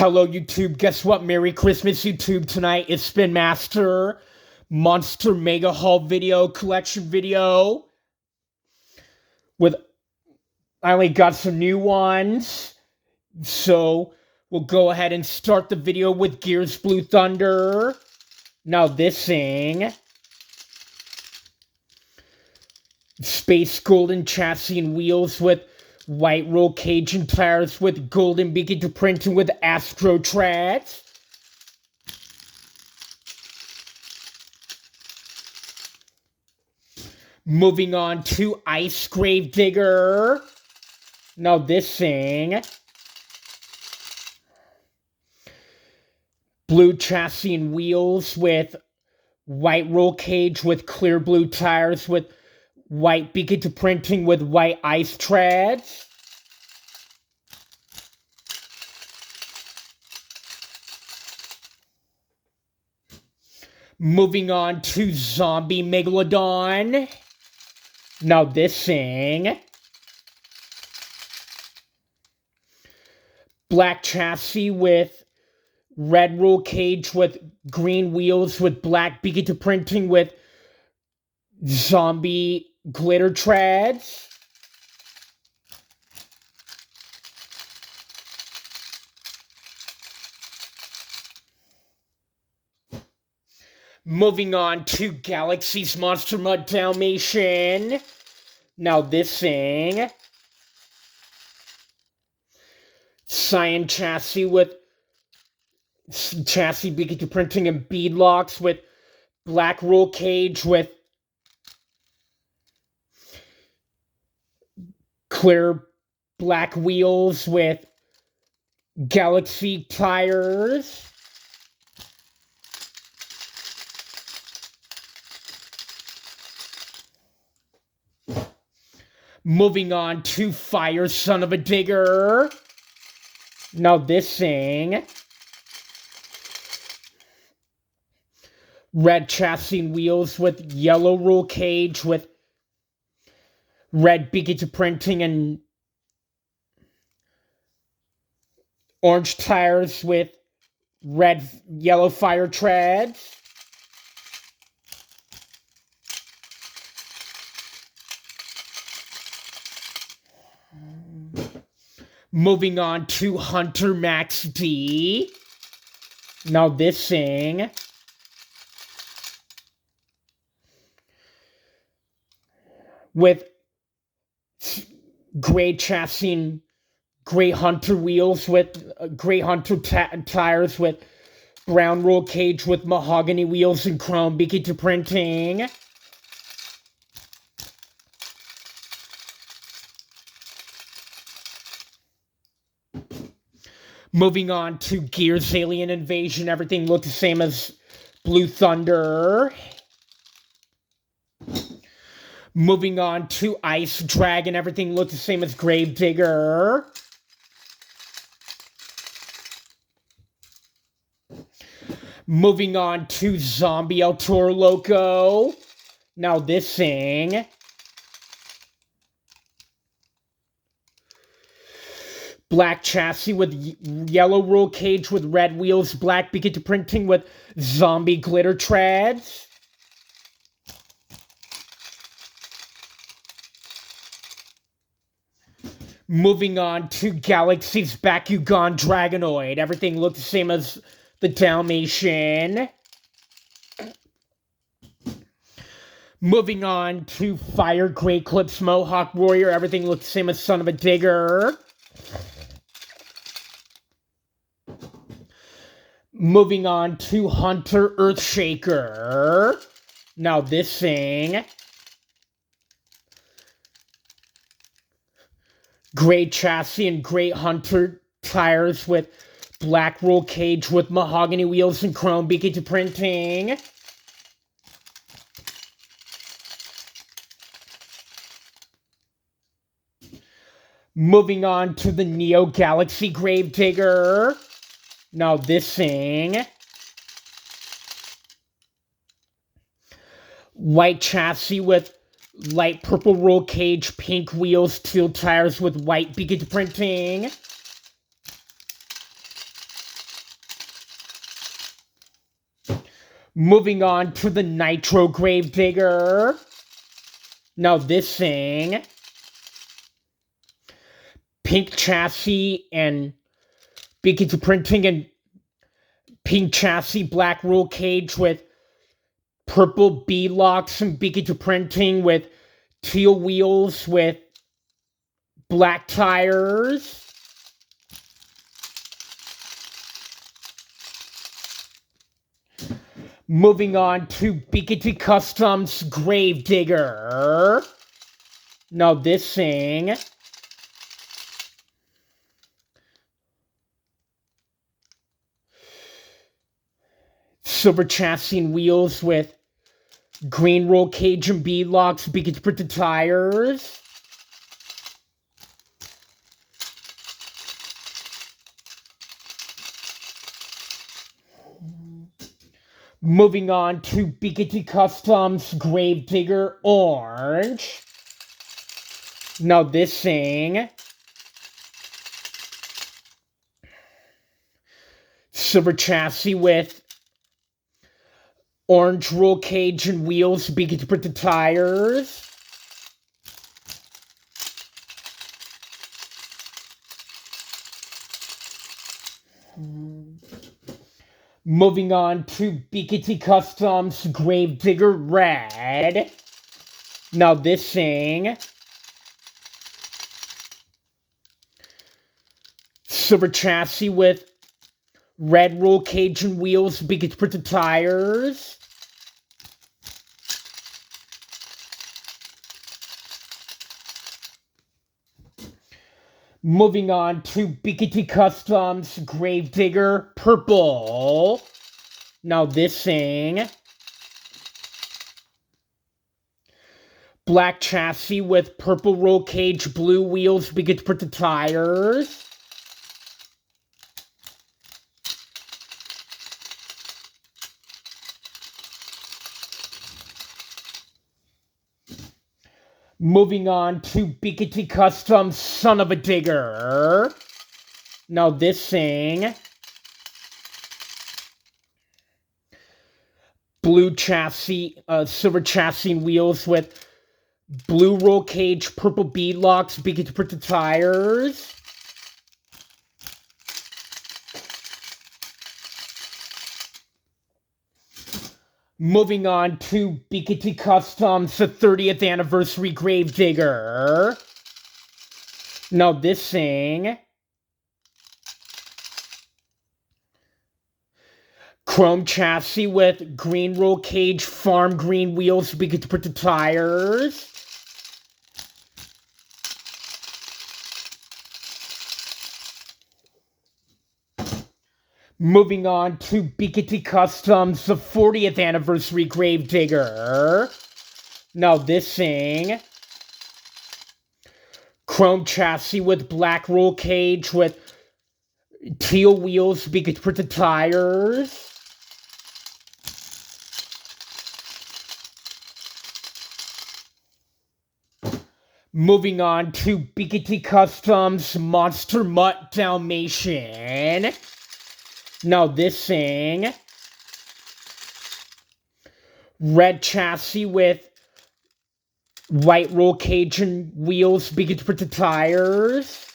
Hello, YouTube. Guess what? Merry Christmas, YouTube. Tonight is Spin Master Monster Mega Haul video, collection video. I only got some new ones. So, we'll go ahead and start the video with Gears Blue Thunder. Now, this thing. Space Golden chassis and wheels with white roll cage and tires with golden beacon to printing with Astro Tracks. Moving on to Ice Grave Digger. Now this thing. Blue chassis and wheels with white roll cage with clear blue tires with white beacon to printing with white ice treads. Moving on to Zombie Megalodon. Now this thing. Black chassis with red roll cage with green wheels with black beacon to printing with zombie glitter treads. Moving on to Galaxy's Monster Mud Dalmatian. Now this thing. Cyan chassis with chassis beacon to printing and beadlocks with black roll cage with clear black wheels with Galaxy tires. Moving on to Fire Son of a Digger. Now this thing. Red chassis and wheels with yellow roll cage with red beacon to printing and orange tires with yellow fire treads. Moving on to Hunter Max D. Now this thing. With gray chassis and gray Hunter wheels with gray Hunter tires with brown roll cage with mahogany wheels and chrome beacon to printing. Moving on to Gears Alien Invasion. Everything looked the same as Blue Thunder. Moving on to Ice Dragon. Everything looked the same as Grave Digger. Moving on to Zombie El Toro Loco. Now this thing. Black chassis with yellow roll cage with red wheels, black beacon to printing with zombie glitter treads. Moving on to Galaxy's Bakugan Dragonoid. Everything looked the same as the Dalmatian. Moving on to Fire Grey Clips Mohawk Warrior. Everything looked the same as Son of a Digger. Moving on to Hunter Earthshaker. Now this thing. Gray chassis and gray Hunter tires with black roll cage with mahogany wheels and chrome beacon to printing. Moving on to the Neo Galaxy Grave Digger. Now this thing. White chassis with light purple roll cage, pink wheels, teal tires with white beacon printing. Moving on to the Nitro Gravedigger. Now this thing, pink chassis and BKT printing and pink chassis, black roll cage with purple B-locks and BKT printing with teal wheels with black tires. Moving on to BKT Customs Gravedigger. Now this thing, silver chassis and wheels with green roll cage and B-locks, BKT printed tires. Moving on to BKT Customs Gravedigger Orange. Now this thing, silver chassis with orange roll cage and wheels, BKT printed tires. Moving on to BKT Customs Gravedigger Red. Now this thing, silver chassis with red roll cage and wheels, BKT printed tires. Moving on to BKT Customs Gravedigger Purple. Now this thing, black chassis with purple roll cage, blue wheels, BKT printed tires. Moving on to BKT Customs Son of a Digger. Now this thing, blue chassis, silver chassis and wheels with blue roll cage, purple beadlocks, BKT printed tires. Moving on to BKT Customs, the 30th Anniversary Gravedigger. Now this thing, chrome chassis with green roll cage, farm green wheels, BKT printed tires. Moving on to BKT Customs, the 40th Anniversary Gravedigger. Now this thing, chrome chassis with black roll cage with teal wheels, BKT printed tires. Moving on to BKT Customs, Monster Mutt Dalmatian. Now this thing, red chassis with white roll cage and wheels, BKT printed tires.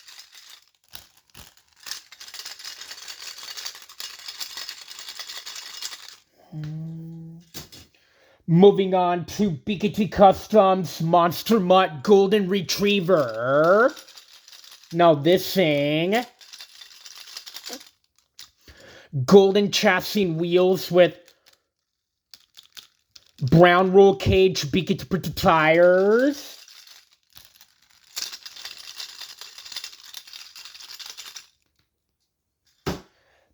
Moving on to BKT Customs, Monster Mutt Golden Retriever. Now this thing, golden chassis and wheels with brown roll cage, BKT printed tires.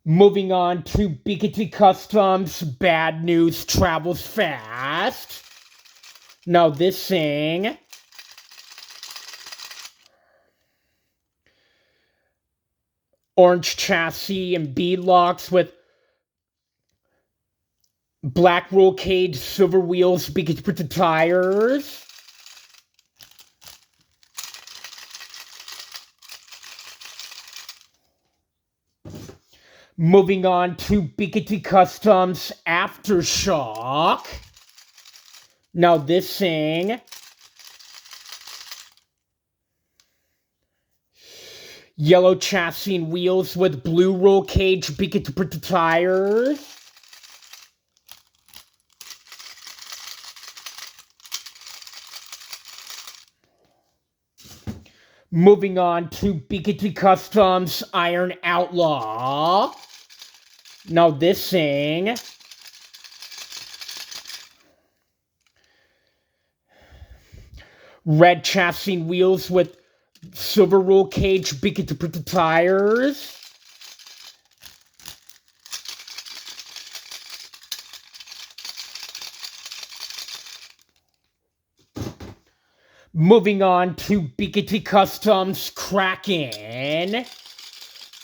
Moving on to BKT Customs, Bad News Travels Fast. Now this thing, orange chassis and beadlocks with black roll cage, silver wheels, BKT printed tires. Moving on to Bigotry Customs Aftershock. Now this thing. Yellow chassis and wheels with blue roll cage Bigotry tires. Moving on to Bigotry Customs Iron Outlaw. Now this thing. Red chassis and wheels with silver roll cage Bigotry tires. Moving on to Bigotry Customs Kraken.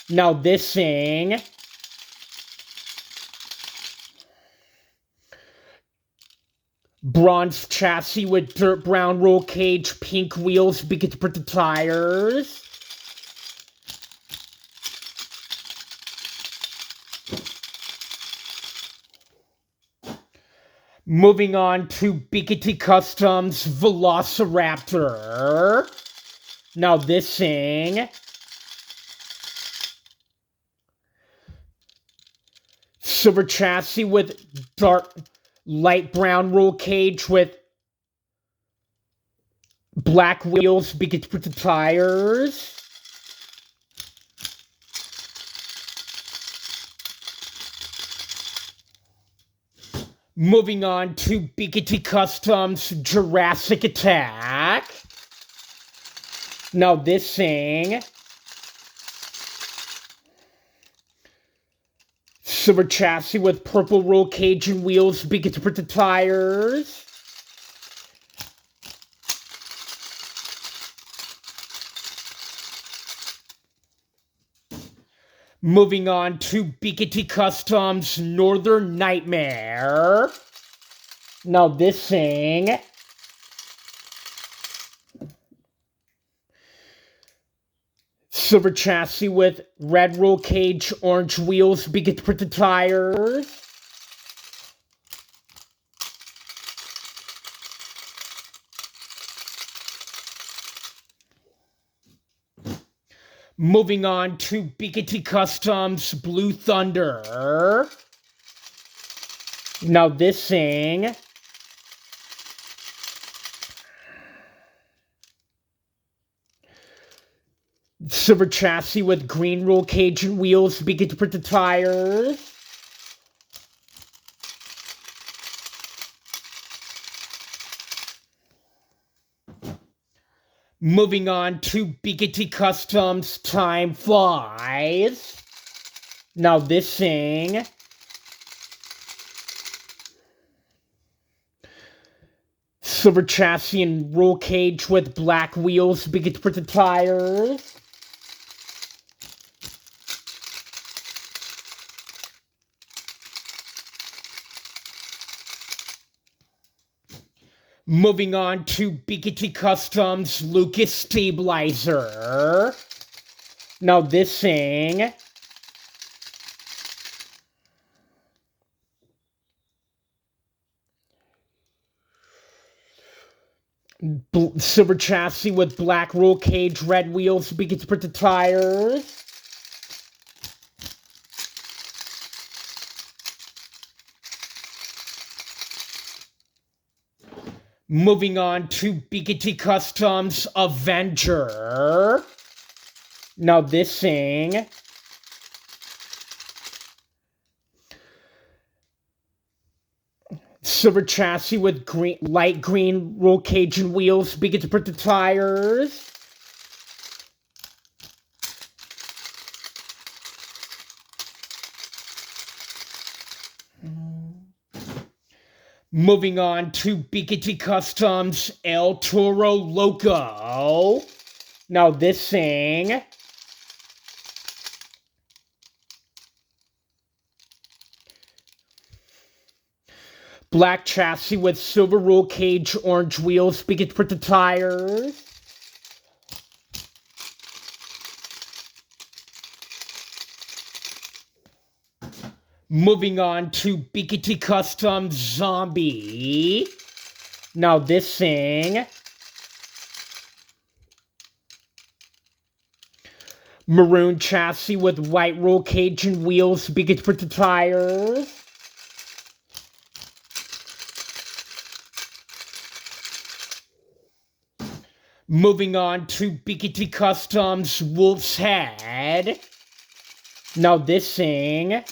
Now this thing. Bronze chassis with dirt brown roll cage, pink wheels, Bigotry tires. Moving on to Bigotry Customs Velociraptor. Now this thing. Silver chassis with dark light brown roll cage with black wheels, Bigotry tires. Moving on to Bigotry Customs Jurassic Attack. Now this thing. Silver chassis with purple roll cage and wheels, Bigotry tires. Moving on to Bigotry Customs Northern Nightmare. Now this thing. Silver chassis with red roll cage, orange wheels, Bigotry tires. Moving on to Bigotry Customs Blue Thunder. Now this thing. Silver chassis with green roll cage and wheels, Bigotry tires. Moving on to Bigotry Customs Time Flies. Now this thing. Silver chassis and roll cage with black wheels, Bigotry tires. Moving on to Bigotry Customs Lucas Stabilizer. Now this thing. Silver chassis with black roll cage, red wheels, Bigotry tires. Moving on to Bigotry Customs Avenger. Now this thing. Silver chassis with light green roll cage and wheels, Bigotry tires. Moving on to Bigotry Customs El Toro Loco. Now this thing. Black chassis with silver roll cage, orange wheels, Bigotry tires. Moving on to Bikity Custom Zombie. Now this thing. Maroon chassis with white roll cage and wheels, Bikity printed tires. Moving on to Bikity Customs Wolf's Head. Now this thing.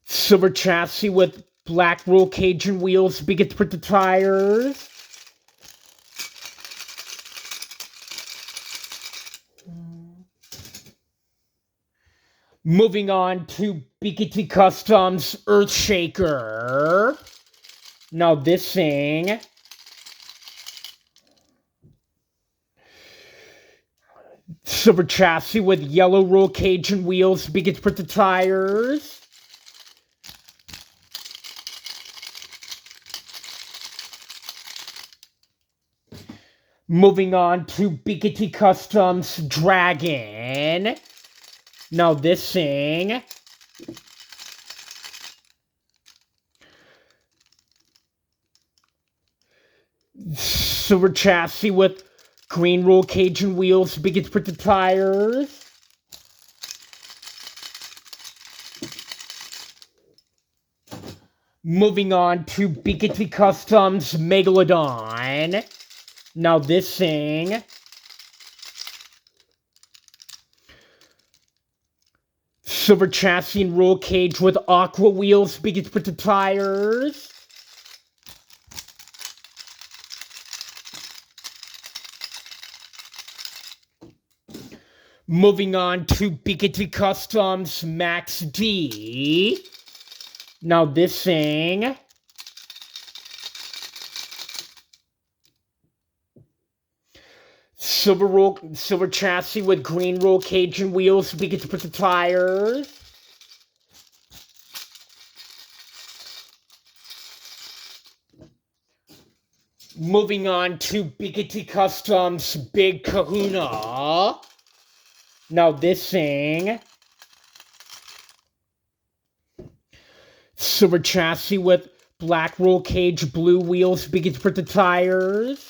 Silver chassis with black roll cage and wheels, Bikity printed tires. Moving on to Bikity Customs Earthshaker. Now this thing. Silver chassis with yellow roll cage and wheels, Bikity printed tires. Moving on to Bikity Customs Dragon. Now this thing. Silver chassis with green roll cage and wheels, Bikity printed tires. Moving on to Bikity Customs Megalodon. Now this thing. Silver chassis and roll cage with aqua wheels, Bikity printed tires. Moving on to Bikity Customs Max D. Now this thing. Silver chassis with green roll cage and wheels, Bikity printed tires. Moving on to Bikity Customs Big Kahuna. Now this thing. Silver chassis with black roll cage, blue wheels, Bikity printed tires.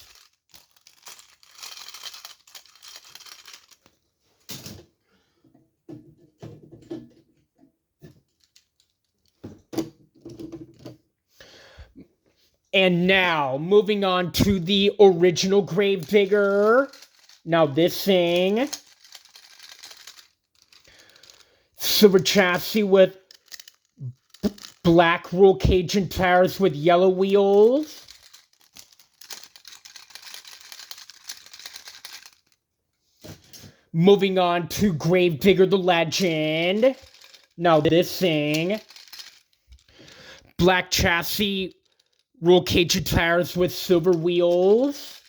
And now, moving on to the original Gravedigger. Now this thing. Silver chassis with black roll cage and tires with yellow wheels. Moving on to Gravedigger the Legend. Now this thing. Black chassis, roll cage and tires with silver wheels.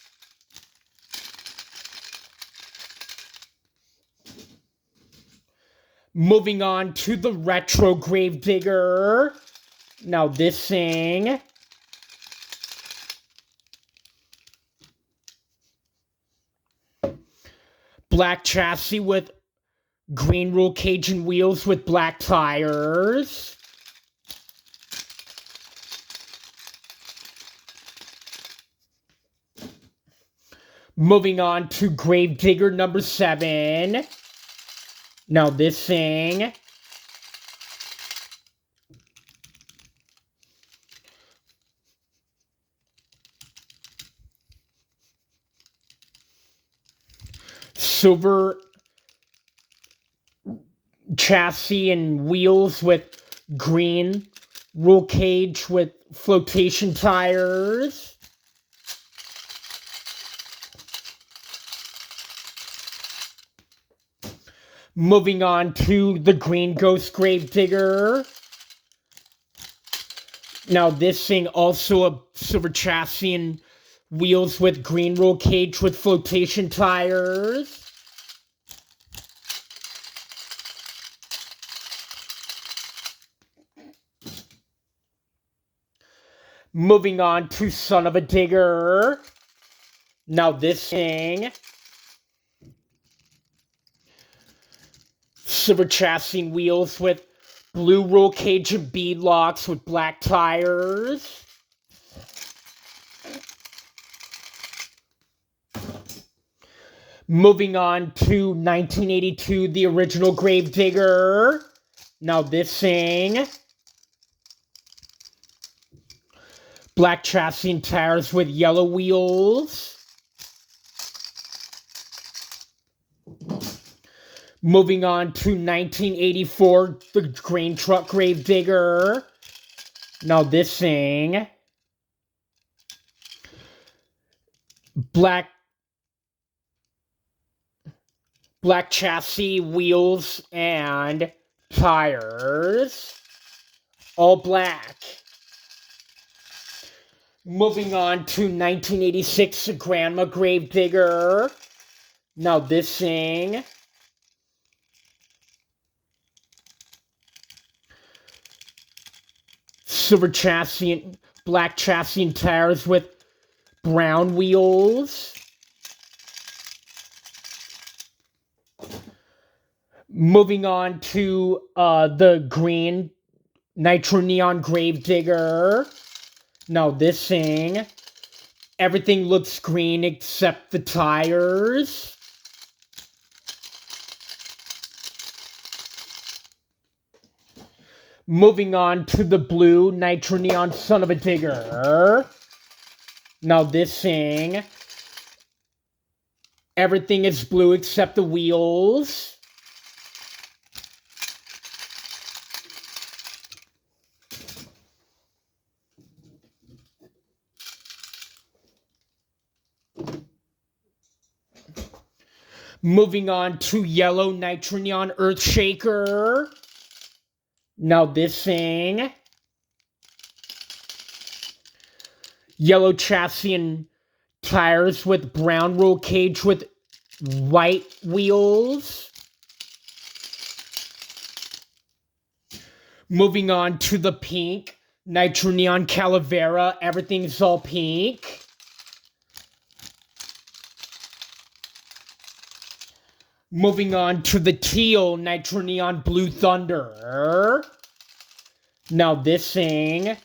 Moving on to the Retro Gravedigger. Now this thing. Black chassis with green roll cage and wheels with black tires. Moving on to Gravedigger number 7. Now this thing. Silver chassis and wheels with green roll cage with flotation tires. Moving on to the Green Ghost Gravedigger. Now this thing also a silver chassis and wheels with green roll cage with flotation tires. Moving on to Son of a Digger. Now this thing. Silver chassis and wheels with blue roll cage and bead locks with black tires. Moving on to 1982, the original Gravedigger. Now this thing. Black chassis and tires with yellow wheels. Moving on to 1984, the grain truck Gravedigger. Now this thing. Black chassis, wheels, and tires. All black. Moving on to 1986, the Grandma Gravedigger. Now this thing. Silver chassis and black chassis and tires with brown wheels. Moving on to the green Nitro Neon Gravedigger. Now this thing. Everything looks green except the tires. Moving on to the blue Nitro Neon Son of a Digger. Now this thing. Everything is blue except the wheels. Moving on to yellow Nitro Neon Earthshaker. Now this thing. Yellow chassis and tires with brown roll cage with white wheels. Moving on to the pink Nitro Neon Calavera. Everything's all pink. Moving on to the teal Nitro Neon Blue Thunder. Now this thing.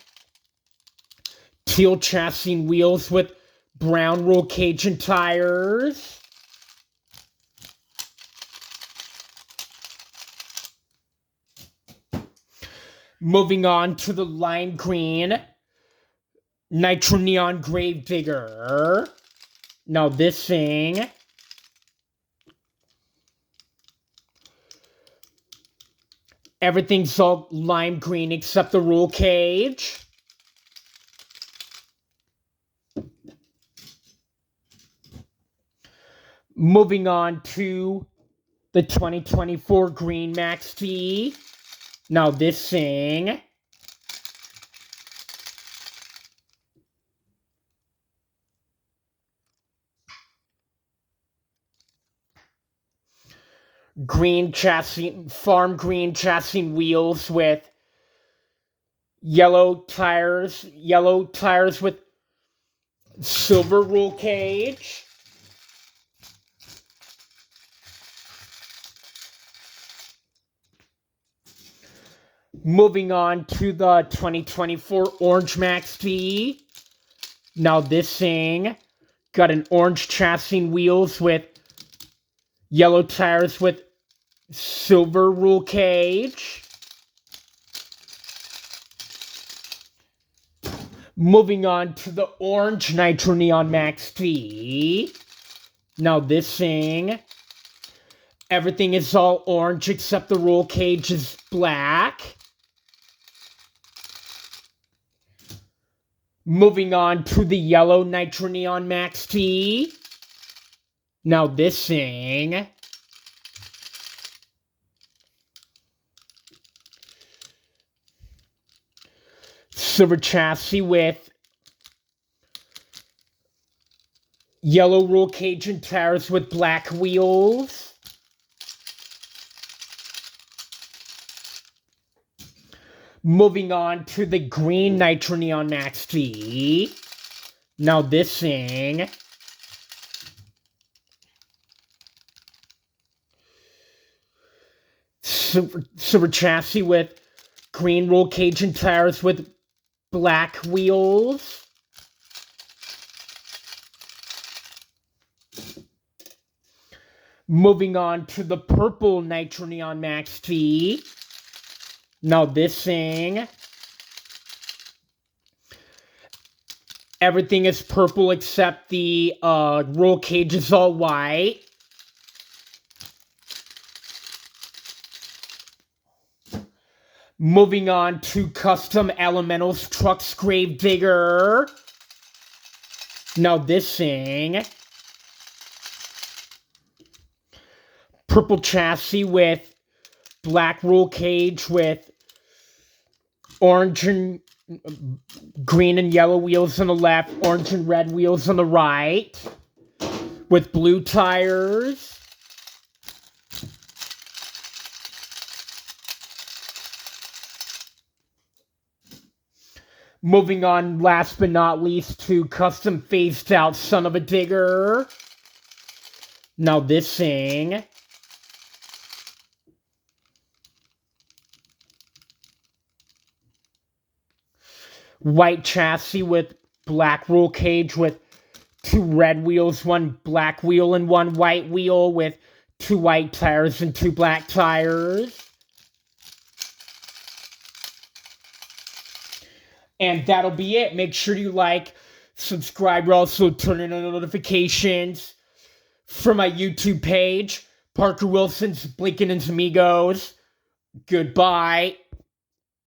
Teal chassis and wheels with brown roll cage and tires. Moving on to the lime green Nitro Neon Gravedigger. Now this thing. Everything's all lime green except the roll cage. Moving on to the 2024 Green Max T. Now this thing. Green chassis, farm green chassis wheels with yellow tires with silver roll cage. Moving on to the 2024 Orange Max T. Now this thing got an orange chassis wheels with yellow tires with silver roll cage. Moving on to the orange Nitro Neon Max T. Now this thing. Everything is all orange except the roll cage is black. Moving on to the yellow Nitro Neon Max T. Now this thing. Silver chassis with yellow roll cage and tires with black wheels. Moving on to the green Nitro Neon Max T. Now this thing. silver chassis with green roll cage and tires with black wheels. Moving on to the purple Nitro Neon Max T. Now this thing, everything is purple except the roll cage is all white. Moving on to Custom Elementals Trucks Gravedigger. Now this thing, purple chassis with black roll cage with orange and green and yellow wheels on the left, orange and red wheels on the right, with blue tires. Moving on, last but not least, to Custom Phased Out Son of a Digger. Now this thing, white chassis with black roll cage with 2 red wheels, 1 black wheel, and 1 white wheel with 2 white tires and 2 black tires. And that'll be it. Make sure you like, subscribe, also turn on the notifications for my YouTube page, Parker Wilson's Blinking and Amigos. Goodbye.